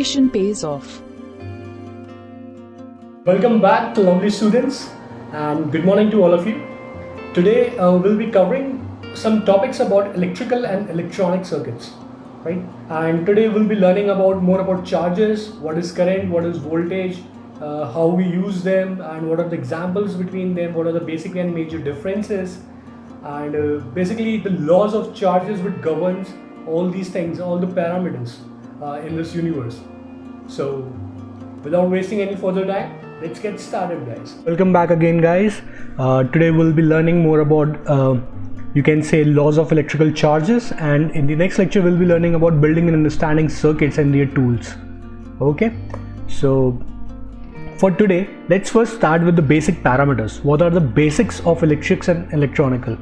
Dedication pays off. Welcome back, lovely students, and good morning to all of you. Today we'll be covering some topics about electrical and electronic circuits, right? And today we'll be learning more about charges, what is current, what is voltage, how we use them, and what are the examples between them, what are the basic and major differences, and basically the laws of charges which governs all these things, all the parameters in this universe. So without wasting any further time, let's get started, guys. Welcome back again, guys. Today we'll be learning more about you can say laws of electrical charges, and in the next lecture we'll be learning about building and understanding circuits and their tools. Okay, so for today let's first start with the basic parameters. What are the basics of electrics and electronical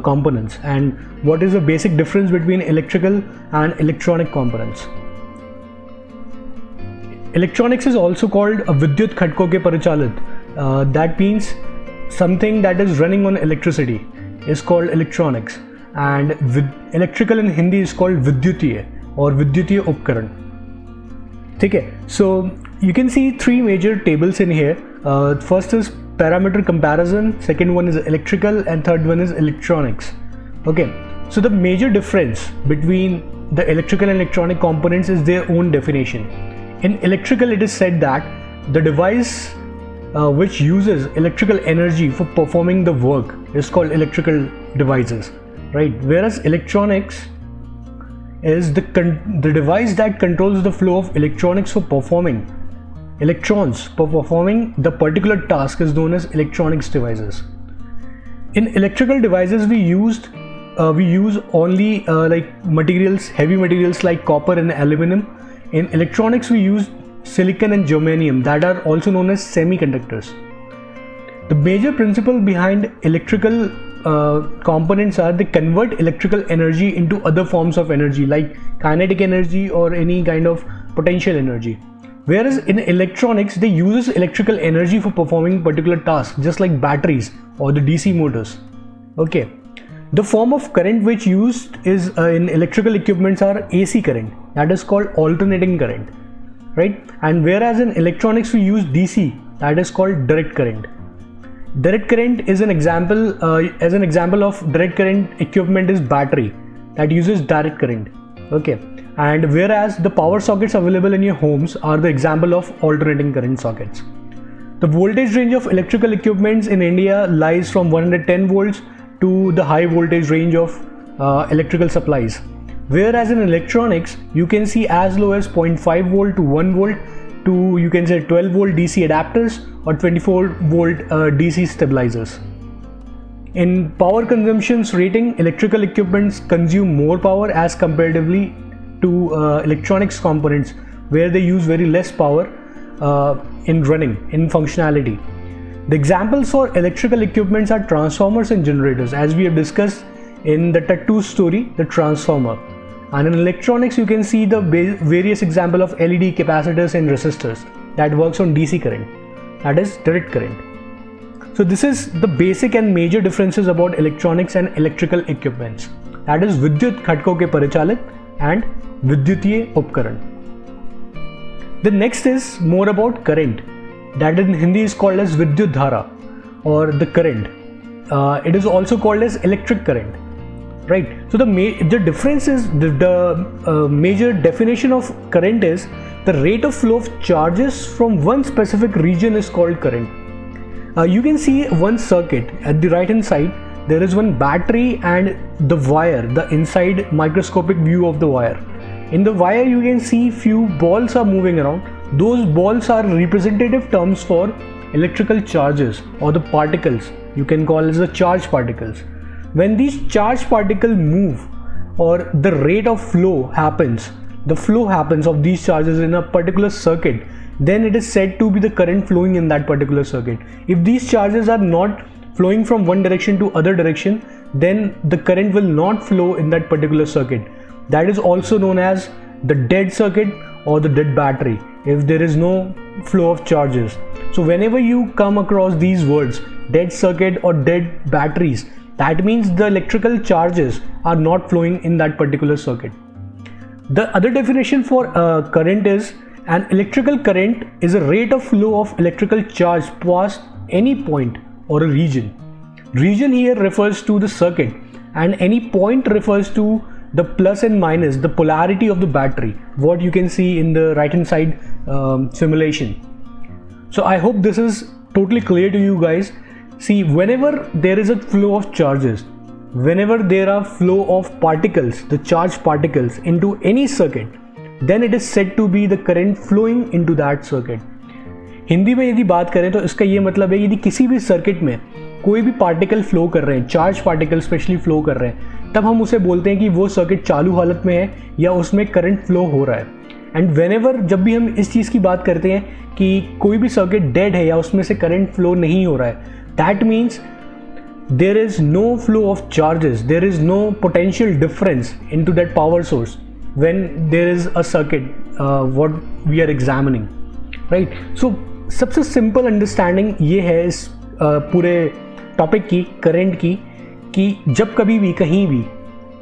components, and what is the basic difference between electrical and electronic components? Electronics is also called a Vidyut Khatko ke Parichalit. That means something that is running on electricity is called electronics, and electrical in Hindi is called Vidyutiye or Vidyutiye Upkaran. Okay, so you can see three major tables in here. First is parameter comparison, second one is electrical, and third one is electronics. Okay, so the major difference between the electrical and electronic components is their own definition. In electrical, it is said that the device which uses electrical energy for performing the work is called electrical devices, right? Whereas electronics is the device that controls the flow of electronics for performing electrons for performing the particular task is known as electronics devices. In electrical devices, we use only like materials, heavy materials like copper and aluminum. In electronics, we use silicon and germanium, that are also known as semiconductors. The major principle behind electrical components are they convert electrical energy into other forms of energy like kinetic energy or any kind of potential energy. Whereas in electronics, they use electrical energy for performing particular tasks, just like batteries or the DC motors. Okay, the form of current which used is in electrical equipments are AC current, that is called alternating current, right? And whereas in electronics we use DC, that is called direct current. Direct current is an example. As an example of direct current equipment is battery that uses direct current. Okay, and whereas the power sockets available in your homes are the example of alternating current sockets. The voltage range of electrical equipments in India lies from 110 volts to the high voltage range of electrical supplies. Whereas in electronics, you can see as low as 0.5 volt to 1 volt to you can say 12 volt DC adapters or 24 volt DC stabilizers. In power consumptions rating, electrical equipments consume more power as comparatively to electronics components, where they use very less power in functionality. The examples for electrical equipments are transformers and generators, as we have discussed in the Tattu story, the transformer. And in electronics, you can see the various example of LED capacitors and resistors that works on DC current, that is direct current. So this is the basic and major differences about electronics and electrical equipments, that is Vidyut Khatko ke Parichalit and Vidyutiye Upkaran. The next is more about current, that in Hindi is called as Vidyut Dhara or the current. It is also called as electric current, right? So the difference is the major definition of current is the rate of flow of charges from one specific region is called current. You can see one circuit at the right hand side. There is one battery and the wire, the inside microscopic view of the wire. In the wire, you can see few balls are moving around. Those balls are representative terms for electrical charges or the particles, you can call as the charge particles. When these charge particles move or the rate of flow happens, the flow happens of these charges in a particular circuit, then it is said to be the current flowing in that particular circuit. If these charges are not flowing from one direction to other direction, then the current will not flow in that particular circuit. That is also known as the dead circuit or the dead battery, if there is no flow of charges. So whenever you come across these words, dead circuit or dead batteries, that means the electrical charges are not flowing in that particular circuit. The other definition for current is An electrical current is a rate of flow of electrical charge past any point or a region. Region here refers to the circuit, and any point refers to the plus and minus, the polarity of the battery, what you can see in the right hand side simulation. So I hope this is totally clear to you guys. See, whenever there is a flow of charges, whenever there are flow of particles, the charged particles into any circuit, then it is said to be the current flowing into that circuit. Hindi में यदि बात करें तो इसका ये मतलब है यदि किसी भी सर्किट में कोई भी पार्टिकल फ्लो कर रहे हैं, चार्ज पार्टिकल स्पेशली फ्लो कर रहे हैं, तब हम उसे बोलते हैं कि वो सर्किट चालू हालत में है या उसमें करंट फ्लो हो रहा है. एंड व्हेनेवर जब भी हम इस चीज़ की बात करते हैं कि कोई भी सर्किट डेड है या उसमें से करंट फ्लो नहीं हो रहा है, that means there is no flow of charges, there is no potential difference into that power source when there is a circuit what we are examining, right? So सबसे simple understanding ये है इस पूरे topic की, current की, कि जब कभी भी कहीं भी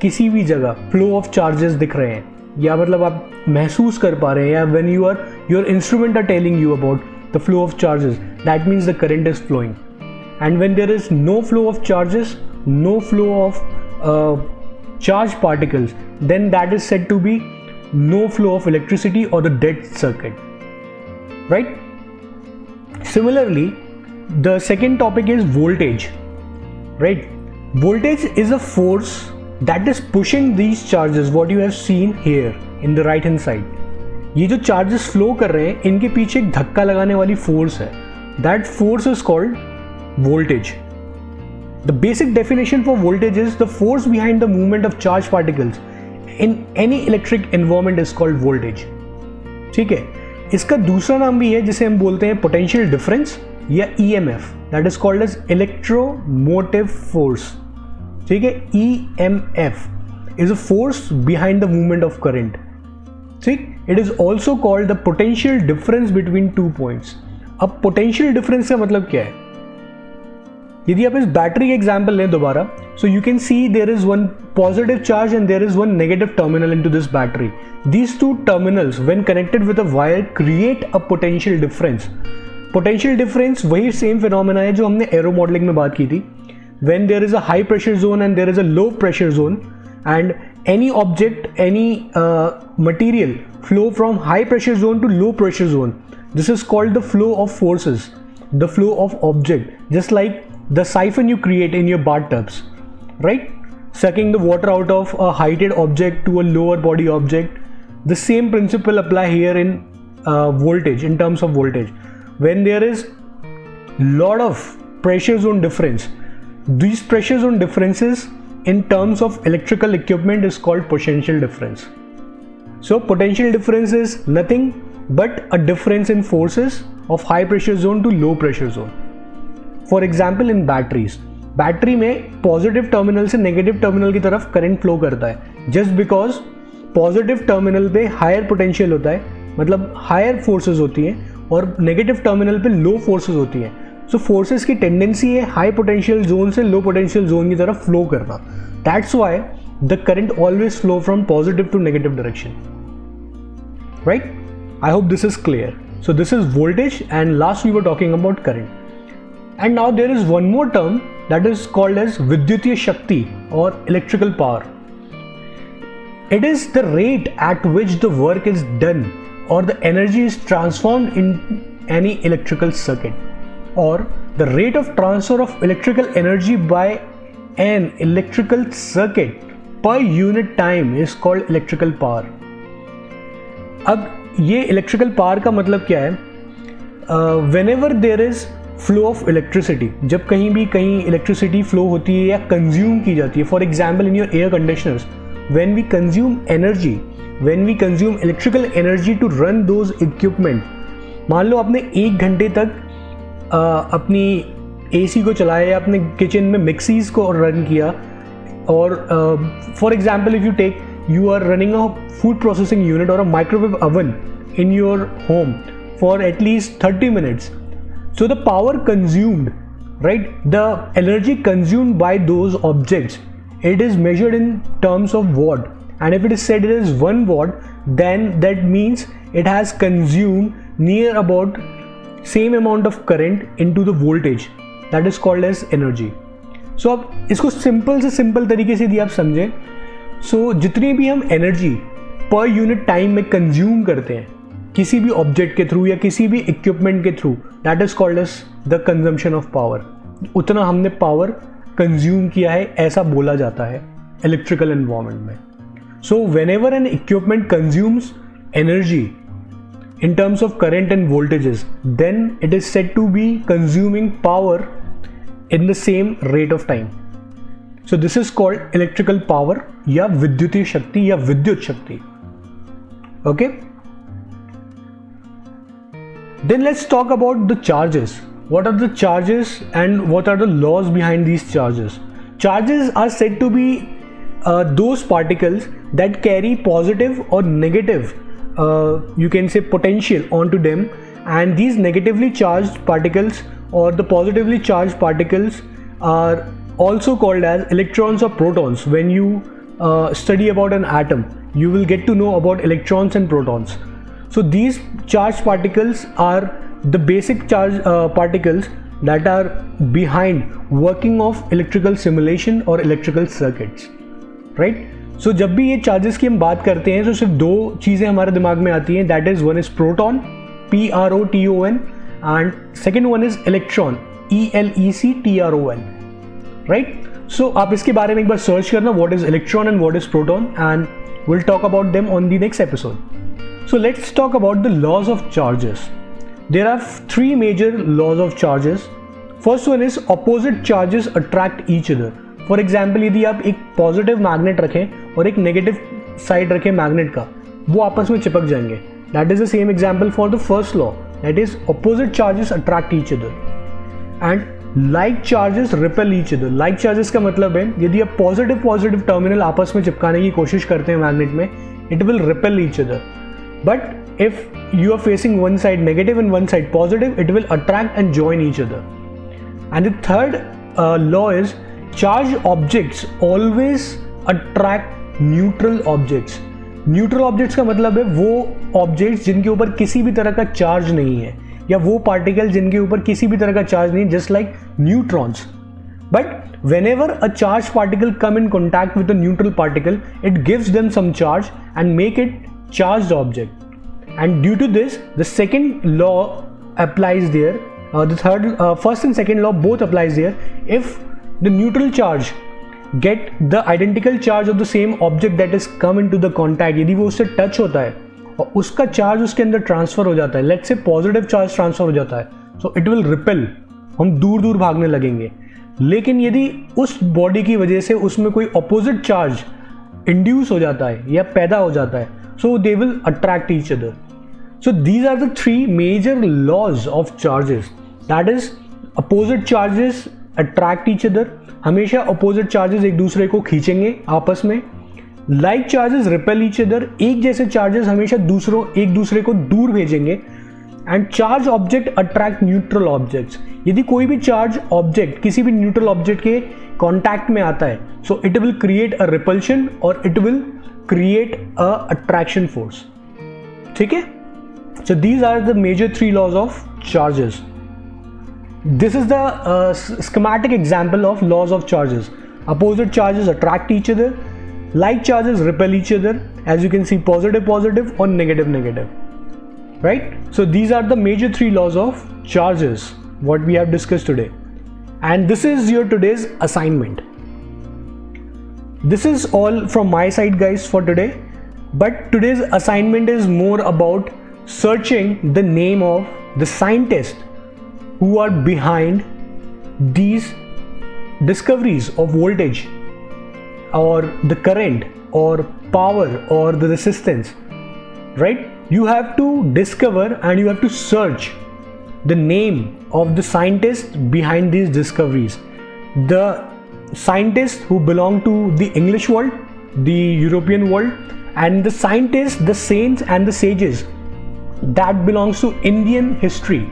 किसी भी जगह फ्लो ऑफ चार्जेस दिख रहे हैं या मतलब आप महसूस कर पा रहे हैं या when your instrument are telling you about the flow of charges, that means the current is flowing. And when there is no flow of charges, no flow of charged particles, then that is said to be no flow of electricity or the dead circuit, right? Similarly, the second topic is voltage, right? Voltage is a force that is pushing these charges, what you have seen here in the right hand side. ये जो charges flow कर रहे हैं, इनके पीछे एक धक्का लगाने वाली force है. That force is called voltage. The basic definition for voltage is the force behind the movement of charged particles in any electric environment is called voltage. ठीक है, इसका दूसरा नाम भी है जिसे हम बोलते हैं potential difference या EMF, that is called as electromotive force. ठीक है, EMF is a force behind the movement of current. ठीक, it is also called the potential difference between two points. अब potential difference का मतलब क्या है? यदि आप इस बैटरी का एग्जाम्पल लें दोबारा, so you can see there is one positive charge and there is one negative terminal into this battery. These two terminals when connected with a wire create a potential difference. Potential difference वही same phenomena है जो हमने aero modelling में बात की थी. When there is a high pressure zone and there is a low pressure zone and any object, any material flow from high pressure zone to low pressure zone, this is called the flow of forces, the flow of object, just like the siphon you create in your bathtubs, right? Sucking the water out of a heighted object to a lower body object. The same principle apply here in voltage, in terms of voltage. When there is lot of pressure zone difference, these pressure zone differences in terms of electrical equipment is called potential difference. So potential difference is nothing but a difference in forces of high pressure zone to low pressure zone. For example, in batteries, battery में positive terminal से negative terminal की तरफ current flow करता है, just because positive terminal पे higher potential होता है, मतलब हायर फोर्सेस होती हैं, और नेगेटिव टर्मिनल पे लो फोर्सेस होती हैं. सो फोर्सेस की टेंडेंसी है हाई पोटेंशियल जोन से लो पोटेंशियल जोन की तरफ फ्लो करना. That's why the current always flow from positive to negative direction, right? I hope this is clear. So this is voltage and last we were talking about current. And now there is one more term that is called as Vidyutiya Shakti or electrical power. It is the rate at which the work is done or the energy is transformed in any electrical circuit, or the rate of transfer of electrical energy by an electrical circuit per unit time is called electrical power. अब ये electrical power का मतलब क्या है? Whenever there is flow of electricity, जब कहीं भी कहीं इलेक्ट्रिसिटी फ्लो होती है या कंज्यूम की जाती है, for example in your air conditioners, when we consume energy, when we consume electrical energy to run those equipment. मान लो आपने 1 घंटे तक अपनी एसी को चलाया या अपने किचन में मिक्सीज को रन किया, और for example if you are running a food processing unit और a microwave oven in your home for at least 30 minutes. So the power consumed, right, the energy consumed by those objects, it is measured in terms of watt. and if it is said it is 1 watt, then that means it has consumed near about same amount of current into the voltage, that is called as energy. So अब इसको simple से simple तरीके से यदि आप समझें, सो जितनी भी हम एनर्जी पर यूनिट टाइम में कंज्यूम करते हैं किसी भी ऑब्जेक्ट के थ्रू या किसी भी इक्विपमेंट के through, that is called as the consumption of power. उतना हमने पावर कंज्यूम किया है ऐसा बोला जाता है इलेक्ट्रिकल एनवायरनमेंट में. So when ever N equipment consumes energy in terms of current and voltages, then it is said to be consuming power in the same rate of time. So this is called electrical power या विद्युतीय शक्ति या विद्युत शक्ति. Okay? Then let's talk about the charges. What are the charges and what are the laws behind these charges? Charges are said to be those particles that carry positive or negative you can say potential onto them, and these negatively charged particles or the positively charged particles are also called as electrons or protons. When you study about an atom, you will get to know about electrons and protons. So these charged particles are the basic charge particles that are behind working of electrical simulation or electrical circuits, right? सो जब भी ये charges की हम बात करते हैं तो सिर्फ दो चीज़ें हमारे दिमाग में आती हैं, that is one is proton PROTON and second one is electron ELECTRON, right? So आप इसके बारे में एक बार सर्च करना, what is electron and what is proton, and will talk about them on the next episode. So let's talk about the laws of charges. There are 3 major laws of charges. First one is opposite charges attract each other. For example यदि आप एक positive magnet रखें और एक negative side रखें magnet का, वो आपस में चिपक जाएंगे. That is the same example for the first law, that is opposite charges attract each other and like charges repel each other. Like charges का मतलब है यदि आप पॉजिटिव टर्मिनल आपस में चिपकाने की कोशिश करते हैं मैग्नेट में, it will repel each other. But if you are facing one side negative and one side positive, it will attract and join each other. And the third law is charged objects always attract neutral objects. Neutral objects का मतलब है वो objects जिनके ऊपर किसी भी तरह का चार्ज नहीं है, या वो पार्टिकल जिनके ऊपर किसी भी तरह का चार्ज नहीं है, just like neutrons. But whenever a charged particle come in contact with a neutral particle, it gives them some charge and make it charged object. And due to this, the second law applies there. First and second law both applies there. If the neutral charge get the identical charge of the same object that is come into the contact, यदि वो उससे touch होता है और उसका charge उसके अंदर transfer हो जाता है, let's say positive charge transfer हो जाता है, सो इट विल रिपेल, हम दूर दूर भागने लगेंगे. लेकिन यदि उस बॉडी की वजह से उसमें कोई अपोजिट चार्ज इंड्यूस हो जाता है या पैदा हो जाता है, so they will attract each other. So these are the 3 major laws of charges, that is opposite charges attract each other, हमेशा अपोजिट चार्जेस एक दूसरे को खींचेंगे आपस में. Like charges repel each other, एक जैसे चार्जेस हमेशा एक दूसरे को दूर भेजेंगे. And charge object attract neutral objects. यदि कोई भी चार्ज ऑब्जेक्ट किसी भी न्यूट्रल ऑब्जेक्ट के कॉन्टैक्ट में आता है, so it will create a repulsion और it will create a attraction force. ठीक है? So these are the major 3 laws of charges. This is the schematic example of laws of charges. Opposite charges attract each other, like charges repel each other, as you can see, positive or negative, right? So these are the major 3 laws of charges what we have discussed today, and this is your today's assignment. This is all from my side, guys, for today, but today's assignment is more about searching the name of the scientist who are behind these discoveries of voltage or the current or power or the resistance, right? You have to discover and you have to search the name of the scientists behind these discoveries. The scientists who belong to the English world, the European world, and the scientists, the saints and the sages that belongs to Indian history.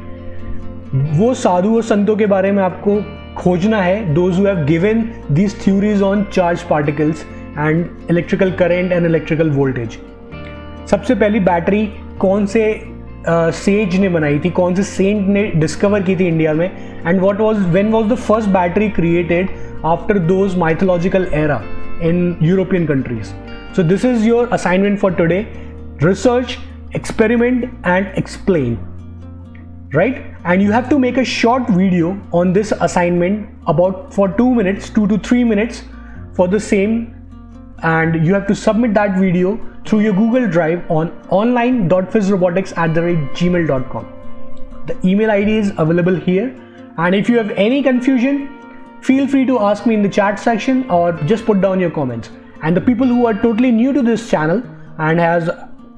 वो साधु और संतों के बारे में आपको खोजना है, those who have given these theories on charged particles and electrical current and electrical voltage. सबसे पहली बैटरी कौन से सेज ने बनाई थी, कौन से सेंट ने डिस्कवर की थी इंडिया में, and when was the first battery created after those mythological era in European countries. So this is your assignment for today. Research, experiment and explain, right? And you have to make a short video on this assignment about for 2 minutes, 2 to 3 minutes for the same, and you have to submit that video through your Google Drive on online.physrobotics@gmail.com. The email ID is available here, and if you have any confusion, feel free to ask me in the chat section or just put down your comments. And the people who are totally new to this channel and has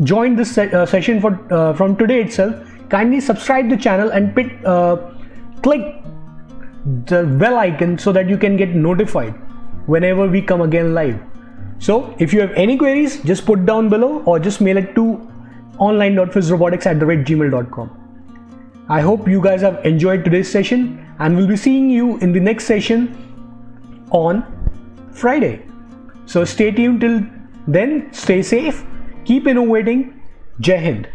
joined this session from today itself, kindly subscribe the channel and click the bell icon so that you can get notified whenever we come again live. So if you have any queries, just put down below or just mail it to online.physrobotics@gmail.com. I hope you guys have enjoyed today's session, and we'll be seeing you in the next session on Friday. So stay tuned till then, stay safe, keep innovating. Jai Hind.